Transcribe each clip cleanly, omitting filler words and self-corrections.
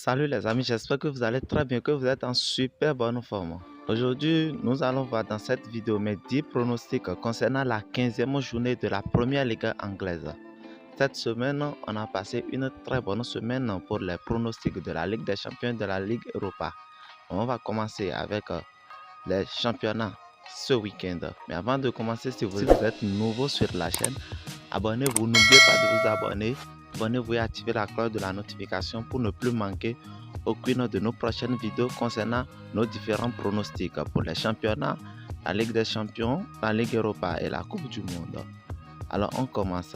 Salut les amis, j'espère que vous allez très bien, que vous êtes en super bonne forme. Aujourd'hui, nous allons voir dans cette vidéo mes 10 pronostics concernant la 15e journée de la Première Ligue anglaise. Cette semaine, on a passé une très bonne semaine pour les pronostics de la Ligue des Champions de la Ligue Europa. On va commencer avec les championnats ce week-end. Mais avant de commencer, si vous êtes nouveau sur la chaîne, abonnez-vous, n'oubliez pas de vous abonner. Abonnez-vous et activez la cloche de la notification pour ne plus manquer aucune de nos prochaines vidéos concernant nos différents pronostics pour les championnats, la Ligue des Champions, la Ligue Europa et la Coupe du Monde. Alors on commence.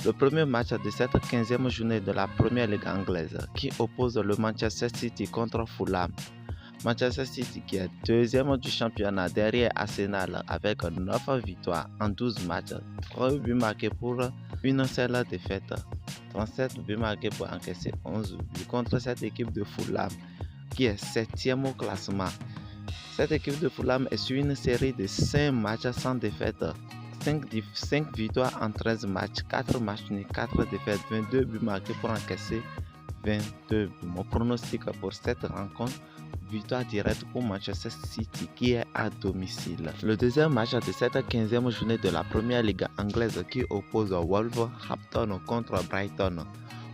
Le premier match de cette 15e journée de la Première Ligue anglaise qui oppose le Manchester City contre Fulham. Manchester City qui est deuxième du championnat derrière Arsenal avec 9 victoires en 12 matchs, 3 buts marqués pour une seule défaite, 37 buts marqués pour encaisser 11 buts contre cette équipe de Fulham qui est 7e au classement. Cette équipe de Fulham est sur une série de 5 matchs sans défaite, 5 victoires en 13 matchs, 4 matchs nuls, 4 défaites, 22 buts marqués pour encaisser 22 buts. Mon pronostic pour cette rencontre, victoire directe pour Manchester City qui est à domicile. Le deuxième match de cette 15e journée de la Première Ligue anglaise qui oppose Wolverhampton contre Brighton.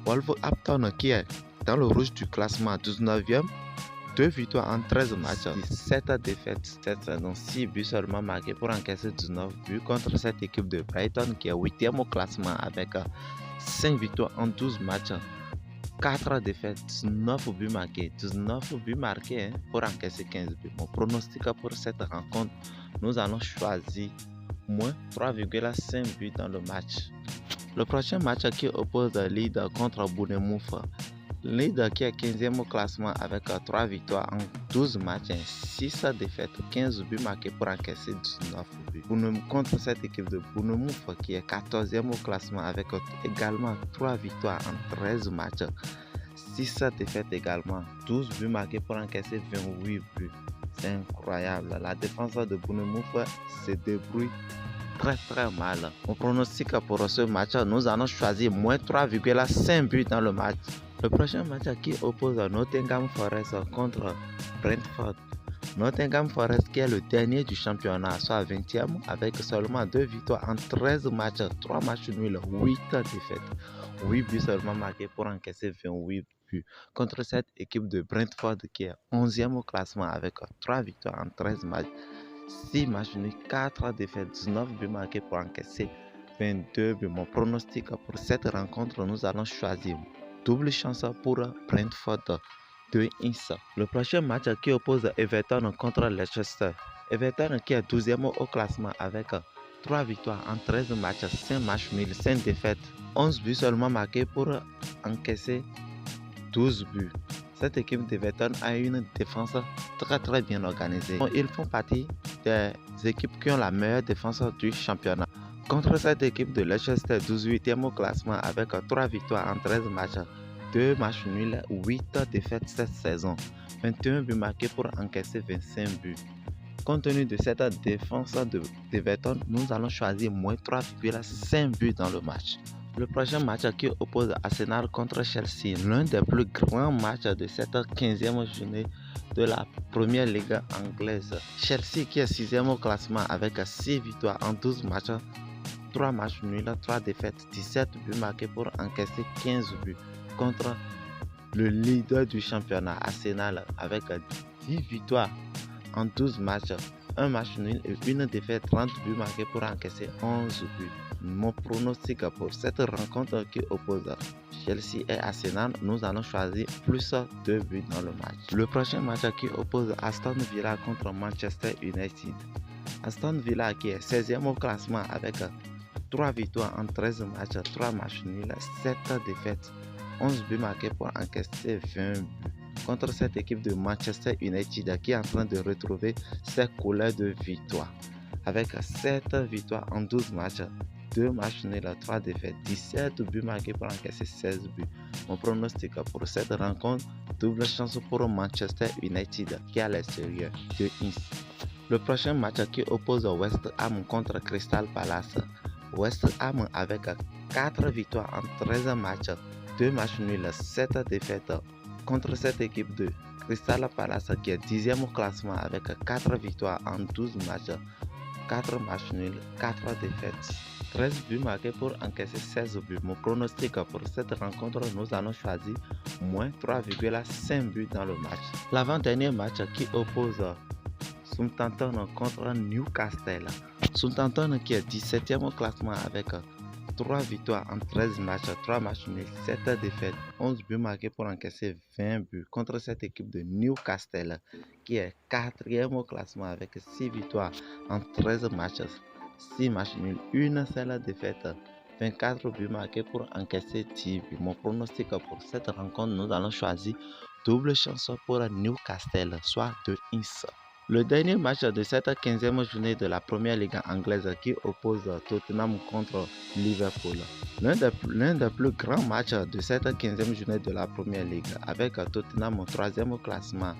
Wolverhampton qui est dans le rouge du classement 19e, 2 victoires en 13 matchs, 7 défaites cette saison, 6 buts seulement marqués pour encaisser 19 buts contre cette équipe de Brighton qui est 8e au classement avec 5 victoires en 12 matchs. 4 défaites, 19 buts marqués, 19 buts marqués pour encaisser 15 buts. Mon pronostic pour cette rencontre, nous allons choisir moins 3,5 buts dans le match. Le prochain match qui oppose Leeds contre Bournemouth. Leeds qui est 15e au classement avec 3 victoires en 12 matchs, 6 défaites, 15 buts marqués pour encaisser 19 buts. Contre cette équipe de Bournemouth qui est 14e au classement avec également 3 victoires en 13 matchs, 6 défaites également, 12 buts marqués pour encaisser 28 buts. C'est incroyable. La défense de Bournemouth se débrouille très mal. Mon pronostic pour ce match, nous allons choisir moins 3,5 buts dans le match. Le prochain match qui oppose Nottingham Forest contre Brentford. Nottingham Forest qui est le dernier du championnat, soit 20e avec seulement 2 victoires en 13 matchs, 3 matchs nuls, 8 défaites, 8 buts seulement marqués pour encaisser 28 buts. Contre cette équipe de Brentford qui est 11e au classement avec 3 victoires en 13 matchs, 6 matchs nuls, 4 défaites, 19 buts marqués pour encaisser 22 buts. Mon pronostic pour cette rencontre, nous allons choisir double chance pour Brentford de Ince. Le prochain match qui oppose Everton contre Leicester. Everton qui est 12e au classement avec 3 victoires en 13 matchs, 5 matchs nuls, 5 défaites, 11 buts seulement marqués pour encaisser 12 buts. Cette équipe d'Everton a une défense très bien organisée. Ils font partie des équipes qui ont la meilleure défense du championnat. Contre cette équipe de Leicester, 18e au classement avec 3 victoires en 13 matchs, 2 matchs nuls, 8 défaites cette saison, 21 buts marqués pour encaisser 25 buts. Compte tenu de cette défense d'Everton, nous allons choisir moins 3,5 buts dans le match. Le prochain match qui oppose Arsenal contre Chelsea, l'un des plus grands matchs de cette 15e journée de la Première Ligue anglaise. Chelsea qui est 6e au classement avec 6 victoires en 12 matchs, 3 matchs nuls, 3 défaites, 17 buts marqués pour encaisser 15 buts contre le leader du championnat Arsenal avec 10 victoires en 12 matchs, 1 match nul et une défaite, 30 buts marqués pour encaisser 11 buts. Mon pronostic pour cette rencontre qui oppose Chelsea et Arsenal, nous allons choisir plus 2 buts dans le match. Le prochain match qui oppose Aston Villa contre Manchester United. Aston Villa qui est 16e au classement avec 3 victoires en 13 matchs, 3 matchs nuls, 7 défaites, 11 buts marqués pour encaisser 20 buts. Contre cette équipe de Manchester United qui est en train de retrouver ses couleurs de victoire. Avec 7 victoires en 12 matchs, 2 matchs nuls, 3 défaites, 17 buts marqués pour encaisser 16 buts. Mon pronostic pour cette rencontre, double chance pour Manchester United qui est à l'extérieur de Nice. Le prochain match qui oppose West Ham contre Crystal Palace. West Ham avec 4 victoires en 13 matchs, 2 matchs nuls, 7 défaites, contre cette équipe de Crystal Palace qui est 10e au classement avec 4 victoires en 12 matchs, 4 matchs nuls, 4 défaites. 13 buts marqués pour encaisser 16 buts. Mon pronostic pour cette rencontre, nous allons choisir moins 3,5 buts dans le match. L'avant-dernier match qui oppose Southampton contre Newcastle. Southampton qui est 17e au classement avec 3 victoires en 13 matchs, 3 matchs nuls, 7 défaites, 11 buts marqués pour encaisser 20 buts contre cette équipe de Newcastle qui est 4e au classement avec 6 victoires en 13 matchs, 6 matchs nuls, une seule défaite, 24 buts marqués pour encaisser 10 buts. Mon pronostic pour cette rencontre, nous allons choisir double chance pour Newcastle, soit 2-1. Le dernier match de cette 15e journée de la première ligue anglaise qui oppose Tottenham contre Liverpool. L'un des plus grands matchs de cette 15e journée de la première ligue avec Tottenham au 3e au classement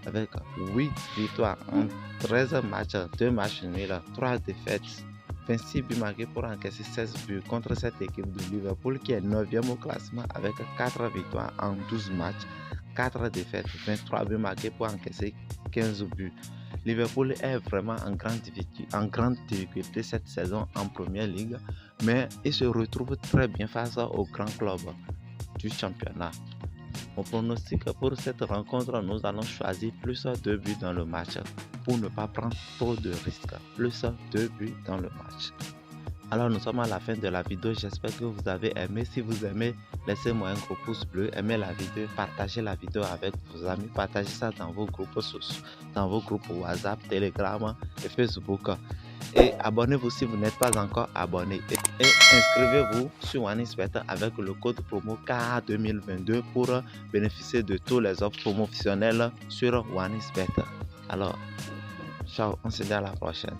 avec 8 victoires en 13 matchs, 2 matchs nuls, 3 défaites, 26 buts marqués pour encaisser 16 buts contre cette équipe de Liverpool qui est 9e au classement avec 4 victoires en 12 matchs, 4 défaites, 23 buts marqués pour encaisser 15 buts. Liverpool est vraiment en grande difficulté cette saison en première ligue, mais il se retrouve très bien face aux grands clubs du championnat. Mon pronostic pour cette rencontre, nous allons choisir plus 2 buts dans le match pour ne pas prendre trop de risques. Plus 2 buts dans le match. Alors nous sommes à la fin de la vidéo, j'espère que vous avez aimé. Si vous aimez, laissez-moi un gros pouce bleu, aimez la vidéo, partagez la vidéo avec vos amis, partagez ça dans vos groupes sociaux, dans vos groupes WhatsApp, Telegram et Facebook. Et abonnez-vous si vous n'êtes pas encore abonné. Et inscrivez-vous sur OneXBet avec le code promo KA2022 pour bénéficier de tous les offres promotionnelles sur OneXBet. Alors, ciao, on se dit à la prochaine.